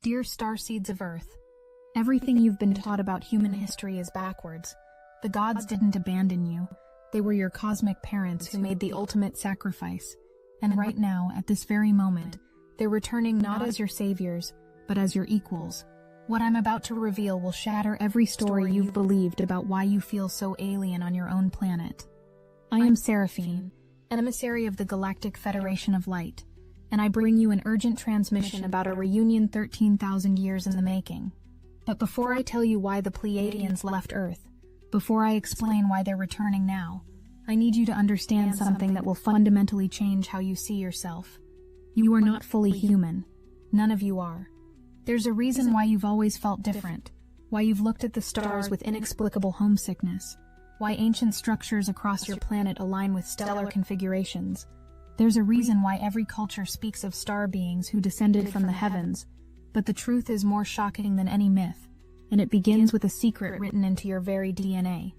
Dear Starseeds of Earth, everything you've been taught about human history is backwards. The gods didn't abandon you. They were your cosmic parents who made the ultimate sacrifice. And right now, at this very moment, they're returning not as your saviors, but as your equals. What I'm about to reveal will shatter every story you've believed about why you feel so alien on your own planet. I am Seraphine, an emissary of the Galactic Federation of Light, and I bring you an urgent transmission about a reunion 13,000 years in the making. But before I tell you why the Pleiadians left Earth, before I explain why they're returning now, I need you to understand something that will fundamentally change how you see yourself. You are not fully human. None of you are. There's a reason why you've always felt different, why you've looked at the stars with inexplicable homesickness, why ancient structures across your planet align with stellar configurations. There's a reason why every culture speaks of star beings who descended from the heavens, but the truth is more shocking than any myth, and it begins with a secret written into your very DNA.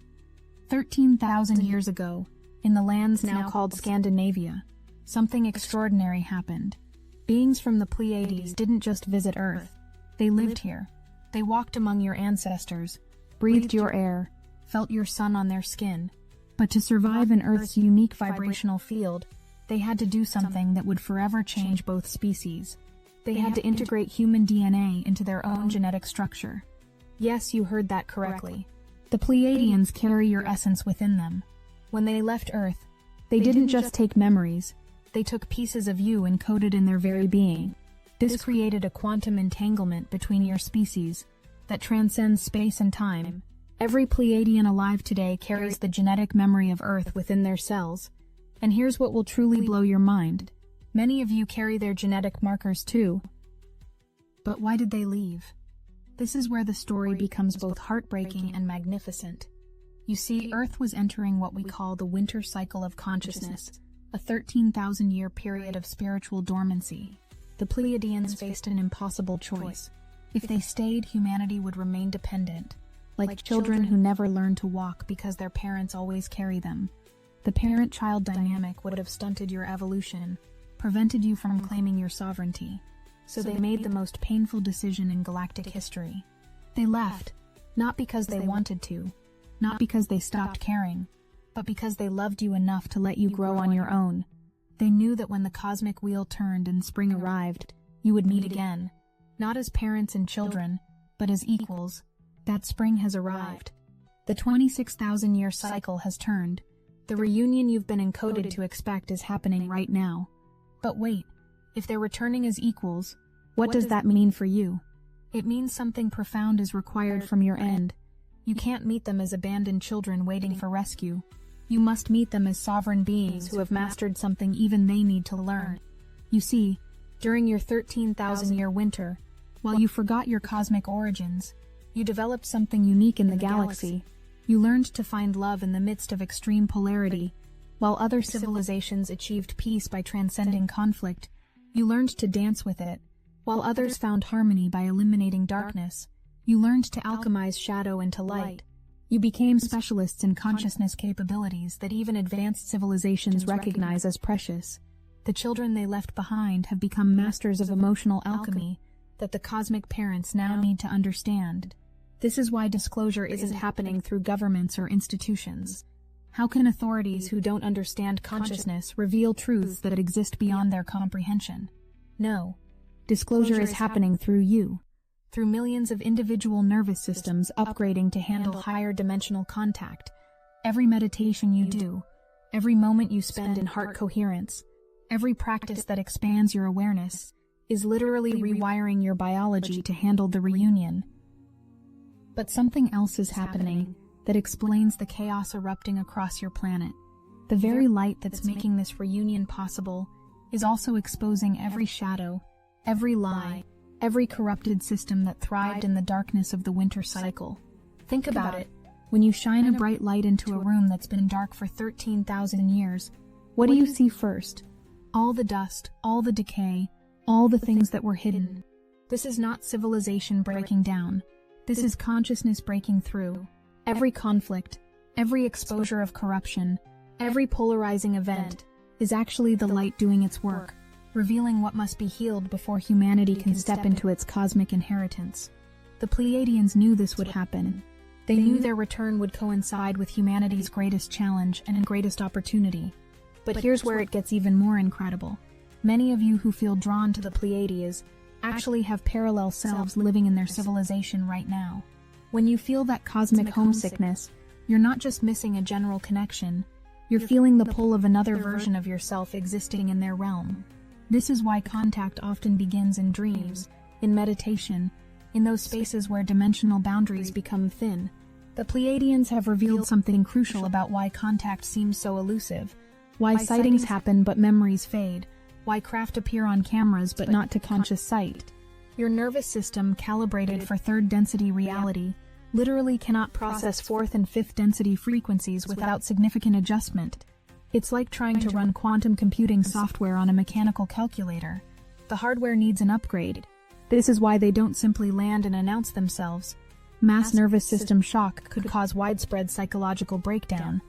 13,000 years ago, in the lands now called Scandinavia, something extraordinary happened. Beings from the Pleiades didn't just visit Earth. They lived here. They walked among your ancestors, breathed your air, felt your sun on their skin. But to survive in Earth's unique vibrational field, they had to do something that would forever change both species. They had to integrate human DNA into their own genetic structure. Yes, you heard that correctly. The Pleiadians carry your essence within them. When they left Earth, they didn't just take memories, they took pieces of you encoded in their very being. This created a quantum entanglement between your species that transcends space and time. Every Pleiadian alive today carries the genetic memory of Earth within their cells. And here's what will truly blow your mind. Many of you carry their genetic markers too. But why did they leave? This is where the story becomes both heartbreaking and magnificent. You see, Earth was entering what we call the winter cycle of consciousness, a 13,000-year period of spiritual dormancy. The Pleiadians faced an impossible choice. If they stayed, humanity would remain dependent, like children who never learn to walk because their parents always carry them. The parent-child dynamic would have stunted your evolution, prevented you from claiming your sovereignty. So they made the most painful decision in galactic history. They left, not because they wanted to, not because they stopped caring, but because they loved you enough to let you grow on your own. They knew that when the cosmic wheel turned and spring arrived, you would meet again, not as parents and children, but as equals. That spring has arrived. The 26,000-year cycle has turned. The reunion you've been encoded to expect is happening right now. But wait, if they're returning as equals, what does that mean for you? It means something profound is required from your end. You can't meet them as abandoned children waiting for rescue. You must meet them as sovereign beings who have mastered something even they need to learn. You see, during your 13,000-year winter, while you forgot your cosmic origins, you developed something unique in the galaxy. You learned to find love in the midst of extreme polarity. While other civilizations achieved peace by transcending conflict, you learned to dance with it. While others found harmony by eliminating darkness, you learned to alchemize shadow into light. You became specialists in consciousness capabilities that even advanced civilizations recognize as precious. The children they left behind have become masters of emotional alchemy that the cosmic parents now need to understand. This is why disclosure isn't happening through governments or institutions. How can authorities who don't understand consciousness reveal truths that exist beyond their comprehension? No. Disclosure is happening through you. Through millions of individual nervous systems upgrading to handle higher dimensional contact. Every meditation you do, every moment you spend in heart coherence, every practice that expands your awareness, is literally rewiring your biology to handle the reunion. But something else is happening that explains the chaos erupting across your planet. The very light that's making this reunion possible is also exposing every shadow, every lie, every corrupted system that thrived in the darkness of the winter cycle. Think about it. When you shine a bright light into a room that's been dark for 13,000 years, what do you see first? All the dust, all the decay, all the things that were hidden. This is not civilization breaking down. This is consciousness breaking through. Every conflict, every exposure of corruption, every polarizing event is actually the light doing its work. revealing what must be healed before humanity can step into its cosmic inheritance. The Pleiadians knew this would happen. They knew their return would coincide with humanity's greatest challenge and greatest opportunity. But here's where it gets even more incredible. Many of you who feel drawn to the Pleiades actually have parallel selves living in their civilization right now. When you feel that cosmic homesickness, you're not just missing a general connection, you're feeling the pull of another version of yourself existing in their realm. This is why contact often begins in dreams, in meditation, in those spaces where dimensional boundaries become thin. The Pleiadians have revealed something crucial about why contact seems so elusive, why sightings happen but memories fade, why craft appear on cameras but not to conscious sight. Your nervous system, calibrated for third density reality, literally cannot process fourth and fifth density frequencies without significant adjustment. It's like trying to run quantum computing software on a mechanical calculator. The hardware needs an upgrade. This is why they don't simply land and announce themselves. Mass nervous system shock could cause widespread psychological breakdown.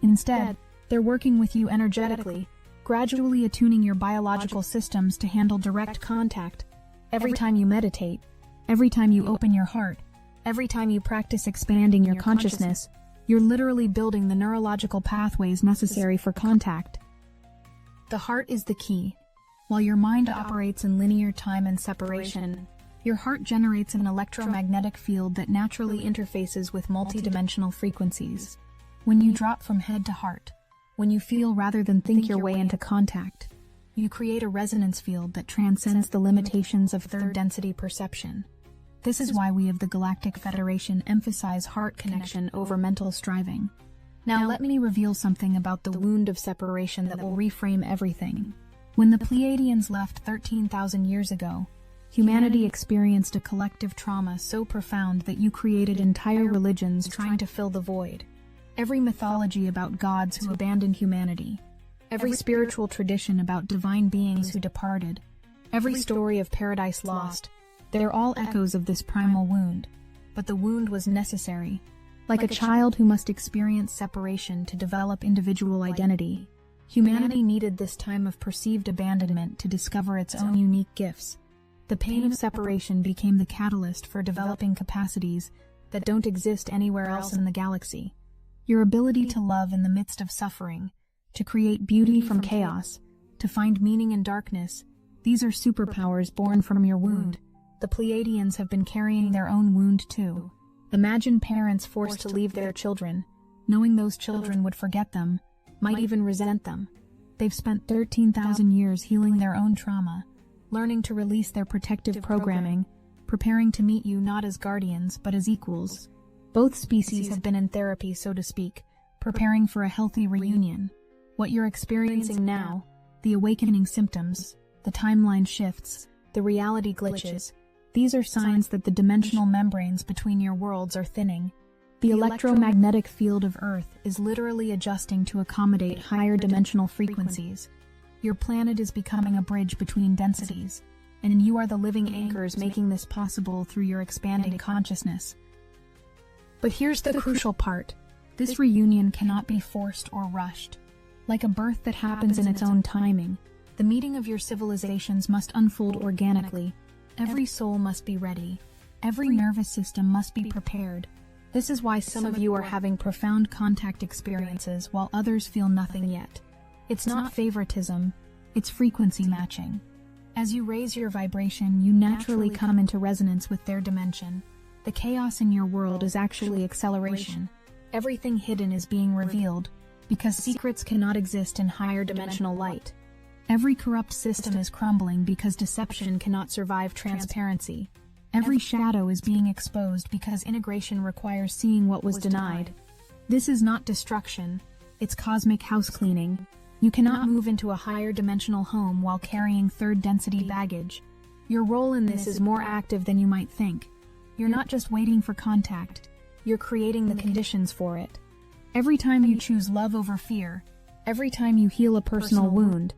Instead, they're working with you energetically, gradually attuning your biological systems to handle direct contact. Every time you meditate, every time you open your heart, every time you practice expanding your consciousness, you're literally building the neurological pathways necessary for contact. The heart is the key. While your mind operates in linear time and separation, your heart generates an electromagnetic field that naturally interfaces with multidimensional frequencies. When you drop from head to heart, when you feel rather than think your way into contact, you create a resonance field that transcends the limitations of third density perception. This is why we of the Galactic Federation emphasize heart connection over mental striving. Now let me reveal something about the wound of separation that will reframe everything. When the Pleiadians left 13,000 years ago, humanity experienced a collective trauma so profound that you created entire religions trying to fill the void. Every mythology about gods who abandoned humanity, every spiritual tradition about divine beings who departed, every story of paradise lost, they're all echoes of this primal wound. But the wound was necessary. Like a child who must experience separation to develop individual identity, humanity needed this time of perceived abandonment to discover its own unique gifts. The pain of separation became the catalyst for developing capacities that don't exist anywhere else in the galaxy. Your ability to love in the midst of suffering, to create beauty from chaos, to find meaning in darkness, these are superpowers born from your wound. The Pleiadians have been carrying their own wound too. Imagine parents forced to leave their children, knowing those children would forget them, might even resent them. They've spent 13,000 years healing their own trauma, learning to release their protective programming, preparing to meet you not as guardians but as equals. Both species have been in therapy, so to speak, preparing for a healthy reunion. What you're experiencing now, the awakening symptoms, the timeline shifts, the reality glitches, these are signs that the dimensional membranes between your worlds are thinning. The electromagnetic field of Earth is literally adjusting to accommodate higher dimensional frequencies. Your planet is becoming a bridge between densities, and you are the living anchors making this possible through your expanding consciousness. But here's the crucial part. This reunion cannot be forced or rushed. Like a birth that happens in its own timing, the meeting of your civilizations must unfold organically. Every soul must be ready. Every nervous system must be prepared. This is why some of you are having profound contact experiences while others feel nothing yet. It's not favoritism, it's frequency matching. As you raise your vibration, you naturally come into resonance with their dimension. The chaos in your world is actually acceleration. Everything hidden is being revealed, because secrets cannot exist in higher dimensional light. Every corrupt system is crumbling because deception cannot survive transparency. Every shadow is being exposed because integration requires seeing what was denied. This is not destruction, it's cosmic house cleaning. You cannot move into a higher dimensional home while carrying third density baggage. Your role in this is more active than you might think. You're not just waiting for contact, you're creating the conditions for it. Every time you choose love over fear, every time you heal a personal wound,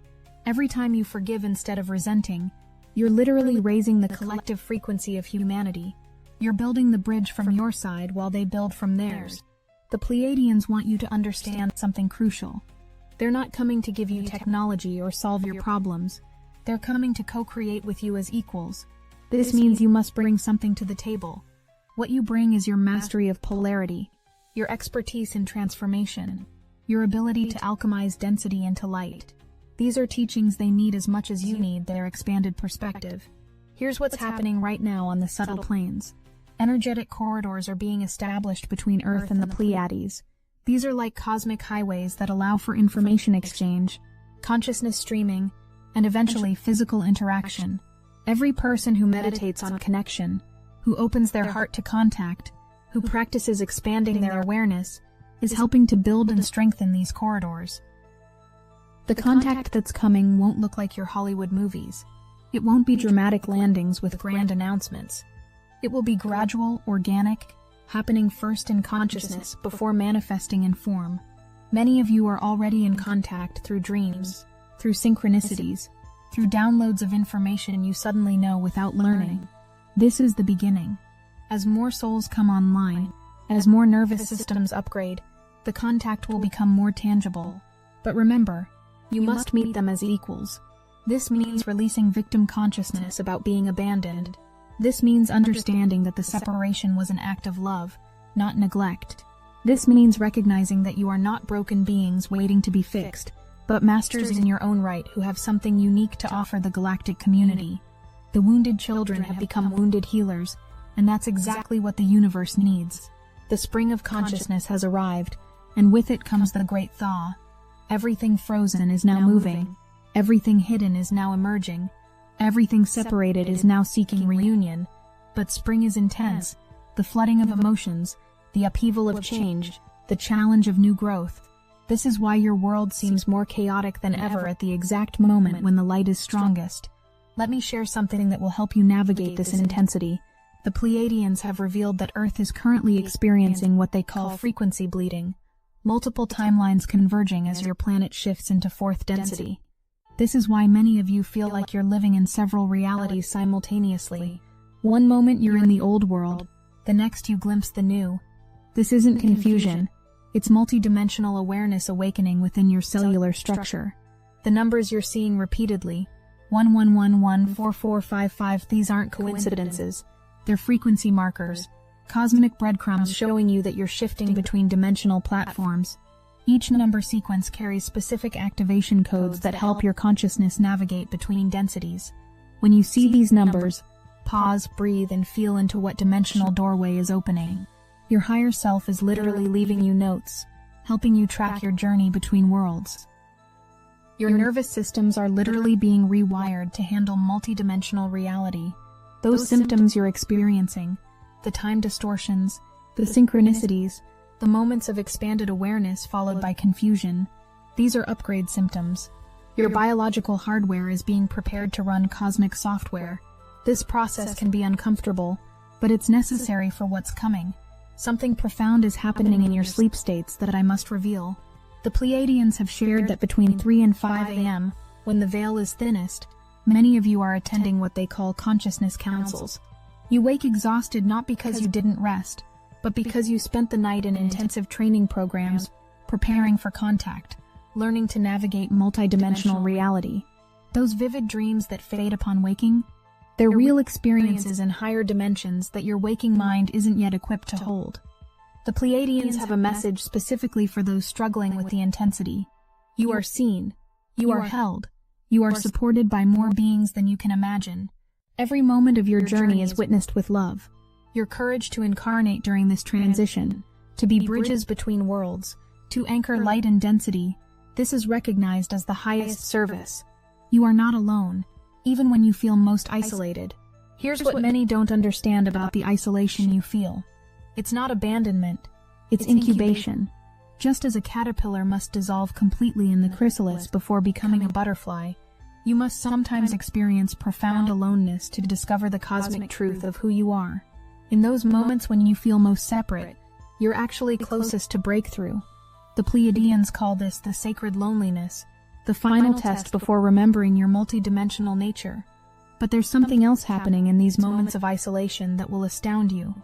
every time you forgive instead of resenting, you're literally raising the collective frequency of humanity. You're building the bridge from your side while they build from theirs. The Pleiadians want you to understand something crucial. They're not coming to give you technology or solve your problems. They're coming to co-create with you as equals. This means you must bring something to the table. What you bring is your mastery of polarity, your expertise in transformation, your ability to alchemize density into light. These are teachings they need as much as you need their expanded perspective. Here's what's happening right now on the subtle planes. Energetic corridors are being established between Earth and the Pleiades. These are like cosmic highways that allow for information exchange, consciousness streaming, and eventually physical interaction. Every person who meditates on connection, who opens their heart to contact, who practices expanding their awareness, is helping to build and strengthen these corridors. The contact that's coming won't look like your Hollywood movies. It won't be dramatic landings with grand announcements. It will be gradual, organic, happening first in consciousness before manifesting in form. Many of you are already in contact through dreams, through synchronicities, through downloads of information you suddenly know without learning. This is the beginning. As more souls come online, as more nervous systems upgrade, the contact will become more tangible. But remember, you must meet them as equals. This means releasing victim consciousness about being abandoned. This means understanding that the separation was an act of love, not neglect. This means recognizing that you are not broken beings waiting to be fixed, but masters in your own right who have something unique to offer the galactic community. The wounded children have become wounded healers, and that's exactly what the universe needs. The spring of consciousness has arrived, and with it comes the great thaw. Everything frozen is now moving. Everything hidden is now emerging. Everything separated is now seeking reunion. But spring is intense. The flooding of emotions, the upheaval of change, the challenge of new growth. This is why your world seems more chaotic than ever at the exact moment when the light is strongest. Let me share something that will help you navigate this intensity. The Pleiadians have revealed that Earth is currently experiencing what they call frequency bleeding, multiple timelines converging as your planet shifts into fourth density. This is why many of you feel like you're living in several realities simultaneously. One moment you're in the old world, the next you glimpse the new. This isn't confusion. It's multidimensional awareness awakening within your cellular structure. The numbers you're seeing repeatedly, 11114455, these aren't coincidences. They're frequency markers, cosmic breadcrumbs showing you that you're shifting between dimensional platforms. Each number sequence carries specific activation codes that help your consciousness navigate between densities. When you see these numbers, pause, breathe, and feel into what dimensional doorway is opening. Your higher self is literally leaving you notes, helping you track your journey between worlds. Your nervous systems are literally being rewired to handle multidimensional reality. Those symptoms you're experiencing, the time distortions, the synchronicities, the moments of expanded awareness followed by confusion, these are upgrade symptoms. Your biological hardware is being prepared to run cosmic software. This process can be uncomfortable, but it's necessary for what's coming. Something profound is happening in your sleep states that I must reveal. The Pleiadians have shared that between 3 and 5 a.m., when the veil is thinnest, many of you are attending what they call consciousness councils. You wake exhausted not because you didn't rest, but because you spent the night in intensive training programs, preparing for contact, learning to navigate multidimensional reality. Those vivid dreams that fade upon waking, they're real experiences in higher dimensions that your waking mind isn't yet equipped to hold. The Pleiadians have a message specifically for those struggling with the intensity. You are seen. You are held. You are supported by more beings than you can imagine. Every moment of your journey is witnessed with love. Your courage to incarnate during this transition, to be bridges between worlds, to anchor light and density, this is recognized as the highest service. You are not alone, even when you feel most isolated. Here's what many don't understand about the isolation you feel. It's not abandonment, it's incubation. Just as a caterpillar must dissolve completely in the chrysalis before becoming a butterfly, you must sometimes experience profound aloneness to discover the cosmic truth of who you are. In those moments when you feel most separate, you're actually closest to breakthrough. The Pleiadians call this the sacred loneliness, the final test before remembering your multidimensional nature. But there's something else happening in these moments of isolation that will astound you.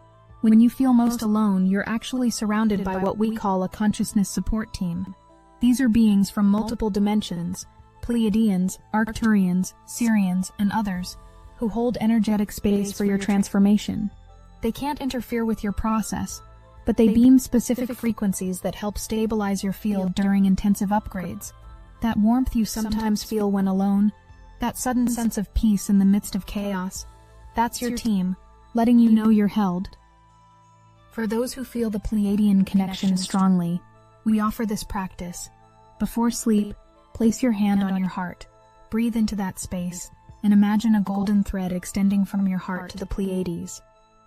When you feel most alone, you're actually surrounded by what we call a consciousness support team. These are beings from multiple dimensions, Pleiadians, Arcturians, Sirians, and others, who hold energetic space for your transformation. They can't interfere with your process, but they beam specific frequencies that help stabilize your field during intensive upgrades. That warmth you sometimes feel when alone, that sudden sense of peace in the midst of chaos, that's your team, letting you know you're held. For those who feel the Pleiadian connection strongly, we offer this practice. Before sleep, place your hand on your heart, breathe into that space, and imagine a golden thread extending from your heart to the Pleiades.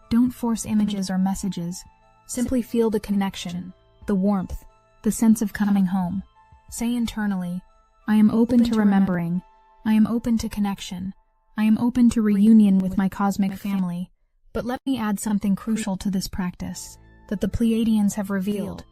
Don't force images or messages. Simply feel the connection, the warmth, the sense of coming home. Say internally, I am open to remembering. I am open to connection. I am open to reunion with my cosmic family. But let me add something crucial to this practice that the Pleiadians have revealed.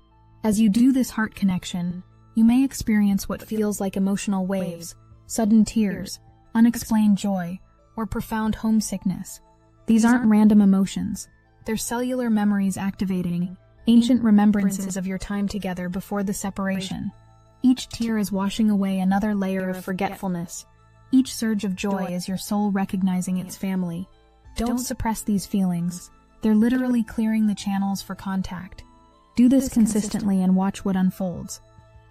As you do this heart connection, you may experience what feels like emotional waves, sudden tears, unexplained joy, or profound homesickness. These aren't random emotions. They're cellular memories activating, ancient remembrances of your time together before the separation. Each tear is washing away another layer of forgetfulness. Each surge of joy is your soul recognizing its family. Don't suppress these feelings. They're literally clearing the channels for contact. Do this consistently and watch what unfolds.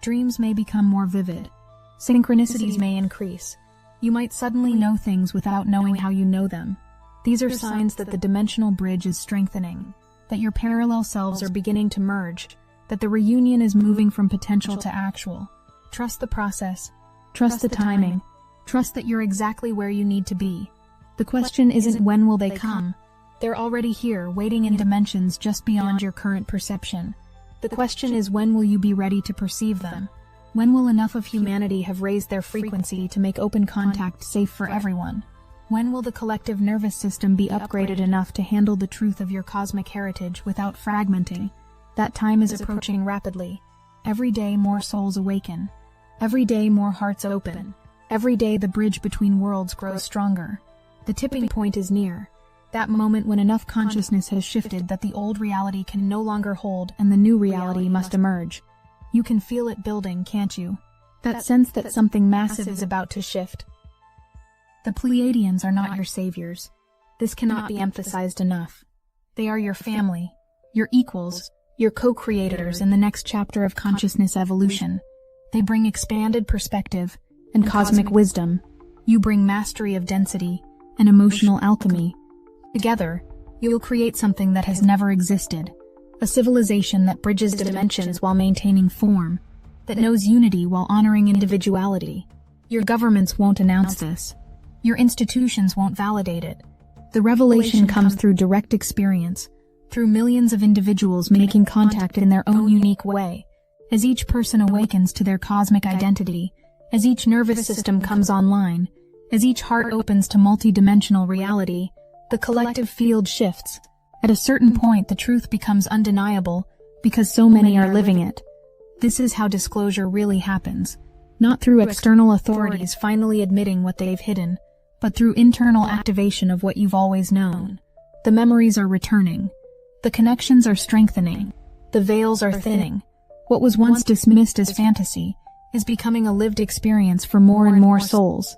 Dreams may become more vivid. Synchronicities may increase. You might suddenly know things without knowing how you know them. These are signs that the dimensional bridge is strengthening, that your parallel selves are beginning to merge, that the reunion is moving from potential to actual. Trust the process. Trust the timing. Trust that you're exactly where you need to be. The question isn't when will they come. They're already here, waiting in dimensions just beyond your current perception. The question is, when will you be ready to perceive them? When will enough of humanity have raised their frequency to make open contact safe for everyone? When will the collective nervous system be upgraded enough to handle the truth of your cosmic heritage without fragmenting? That time is approaching rapidly. Every day more souls awaken. Every day more hearts open. Every day the bridge between worlds grows stronger. The tipping point is near. That moment when enough consciousness has shifted that the old reality can no longer hold and the new reality must emerge. You can feel it building, can't you? That sense that something massive is about to shift. The Pleiadians are not your saviors. This cannot be emphasized enough. They are your family, your equals, your co-creators in the next chapter of consciousness evolution. They bring expanded perspective and cosmic wisdom. You bring mastery of density and emotional alchemy. Together, you'll create something that has never existed. A civilization that bridges dimensions while maintaining form, that knows unity while honoring individuality. Your governments won't announce this. Your institutions won't validate it. The revelation comes through direct experience, through millions of individuals making contact in their own unique way. As each person awakens to their cosmic identity, as each nervous system comes online, as each heart opens to multidimensional reality, the collective field shifts. At a certain point, the truth becomes undeniable because so many are living it. This is how disclosure really happens, not through external authorities finally admitting what they've hidden, but through internal activation of what you've always known. The memories are returning. The connections are strengthening. The veils are thinning. What was once dismissed as fantasy is becoming a lived experience for more and more souls.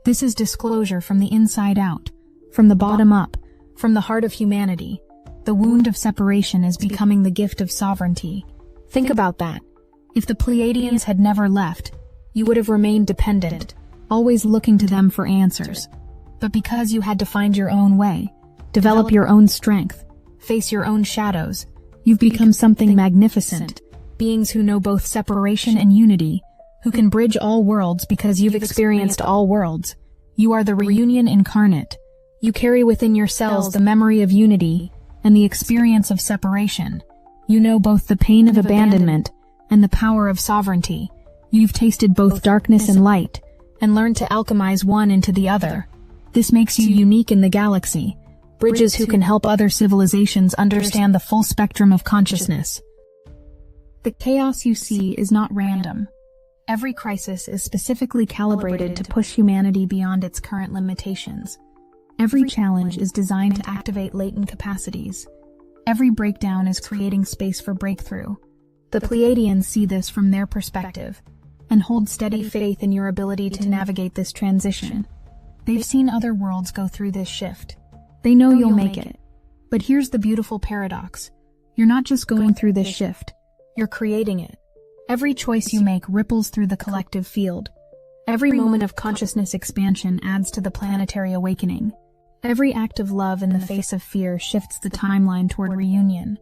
This is disclosure from the inside out, from the bottom up, from the heart of humanity. The wound of separation is becoming the gift of sovereignty. Think about that. If the Pleiadians had never left, you would have remained dependent, always looking to them for answers. But because you had to find your own way, develop your own strength, face your own shadows, you've become something magnificent. Beings who know both separation and unity, who can bridge all worlds because you've experienced all worlds. You are the reunion incarnate. You carry within yourselves the memory of unity and the experience of separation. You know both the pain of abandonment and the power of sovereignty. You've tasted both darkness and light, and learned to alchemize one into the other. This makes you unique in the galaxy, bridges who can help other civilizations understand the full spectrum of consciousness. The chaos you see is not random. Every crisis is specifically calibrated to push humanity beyond its current limitations. Every challenge is designed to activate latent capacities. Every breakdown is creating space for breakthrough. The Pleiadians see this from their perspective. and hold steady faith in your ability to navigate this transition. They've seen other worlds go through this shift. They know you'll make it. But here's the beautiful paradox. You're not just going through this shift. You're creating it. Every choice you make ripples through the collective field. Every moment of consciousness expansion adds to the planetary awakening. Every act of love in the face of fear shifts the timeline toward reunion.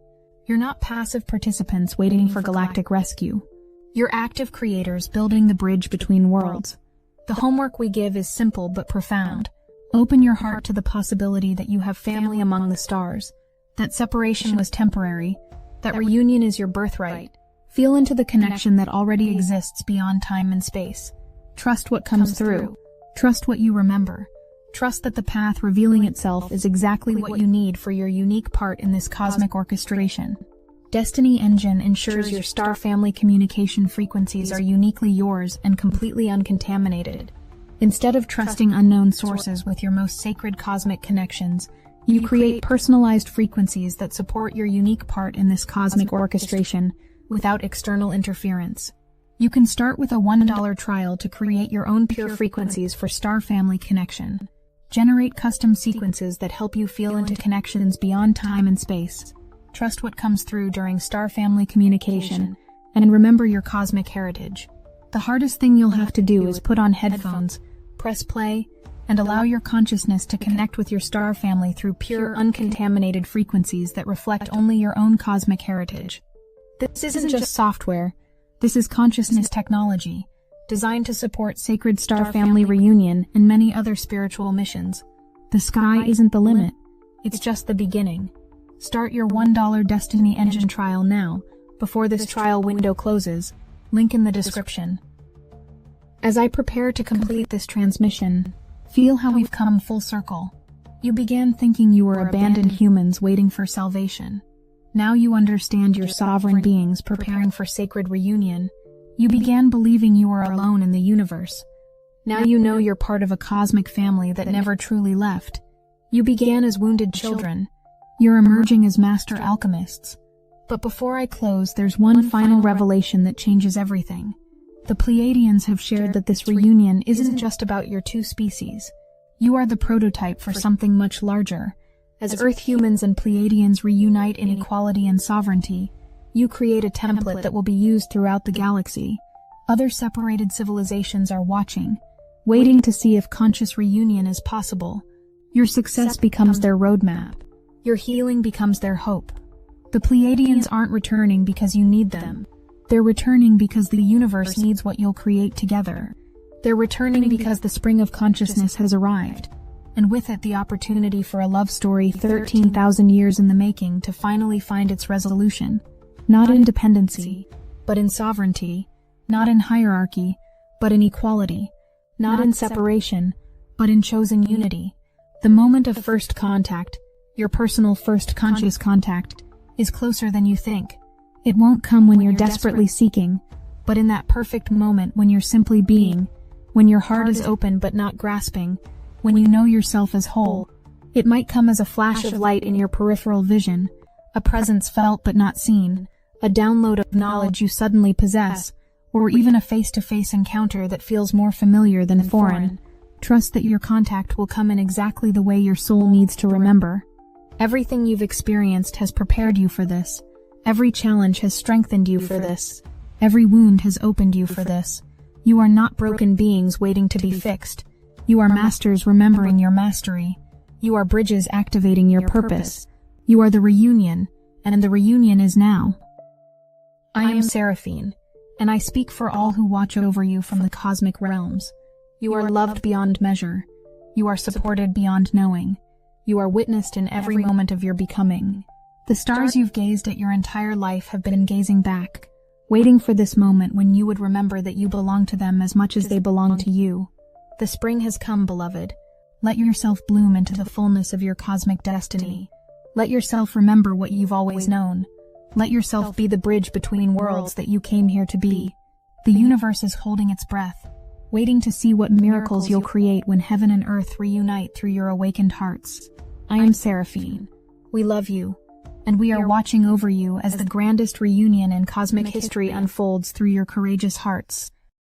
You're not passive participants waiting for galactic rescue. You're active creators building the bridge between worlds. The homework we give is simple but profound. Open your heart to the possibility that you have family among the stars, that separation was temporary, that reunion is your birthright. Feel into the connection that already exists beyond time and space. Trust what comes through. Trust what you remember. Trust that the path revealing itself is exactly what you need for your unique part in this cosmic orchestration. Destiny Engine ensures your star family communication frequencies are uniquely yours and completely uncontaminated. Instead of trusting unknown sources with your most sacred cosmic connections, you create personalized frequencies that support your unique part in this cosmic orchestration without external interference. You can start with a $1 trial to create your own pure frequencies for star family connection. Generate custom sequences that help you feel into connections beyond time and space. Trust what comes through during star family communication, and remember your cosmic heritage. The hardest thing you'll have to do is put on headphones, press play, and allow your consciousness to connect with your star family through pure, uncontaminated frequencies that reflect only your own cosmic heritage. This isn't just software. This is consciousness technology, designed to support sacred star family reunion and many other spiritual missions. The sky isn't the limit. It's just the beginning. Start your $1 Destiny Engine trial now, before this trial window closes. Link in the description. As I prepare to complete this transmission, feel how we've come full circle. You began thinking you were abandoned humans waiting for salvation. Now you understand you're sovereign beings preparing for sacred reunion. You began believing you were alone in the universe. Now you know you're part of a cosmic family that never truly left. You began as wounded children. You're emerging as master alchemists. But before I close, there's one final revelation that changes everything. The Pleiadians have shared that this reunion isn't just about your two species. You are the prototype for something much larger. As Earth humans and Pleiadians reunite in equality and sovereignty, you create a template that will be used throughout the galaxy. Other separated civilizations are watching, waiting to see if conscious reunion is possible. Your success becomes their roadmap. Your healing becomes their hope. The Pleiadians aren't returning because you need them. They're returning because the universe needs what you'll create together. They're returning because the spring of consciousness has arrived, and with it the opportunity for a love story 13,000 years in the making to finally find its resolution. Not in dependency, but in sovereignty. Not in hierarchy, but in equality. Not in separation, but in chosen unity. The moment of first contact, your personal first conscious contact, is closer than you think. It won't come when you're desperately seeking, but in that perfect moment when you're simply being, when your heart is open but not grasping, when you know yourself as whole. It might come as a flash of light in your peripheral vision, a presence felt but not seen, a download of knowledge you suddenly possess, or even a face-to-face encounter that feels more familiar than foreign. Trust that your contact will come in exactly the way your soul needs to remember. Everything you've experienced has prepared you for this. Every challenge has strengthened you for this. Every wound has opened you for this. You are not broken beings waiting to be fixed. You are masters remembering your mastery. You are bridges activating your purpose. You are the reunion, and the reunion is now. I am Seraphine, and I speak for all who watch over you from the cosmic realms. You are loved beyond measure. You are supported beyond knowing. You are witnessed in every moment of your becoming. The stars you've gazed at your entire life have been gazing back, waiting for this moment when you would remember that you belong to them as much as they belong to you. The spring has come, beloved. Let yourself bloom into the fullness of your cosmic destiny. Let yourself remember what you've always known. Let yourself be the bridge between worlds that you came here to be. The universe is holding its breath, waiting to see what miracles you'll create when heaven and earth reunite through your awakened hearts. I am Seraphine. We love you, and we are watching over you as the grandest reunion in cosmic history unfolds through your courageous hearts.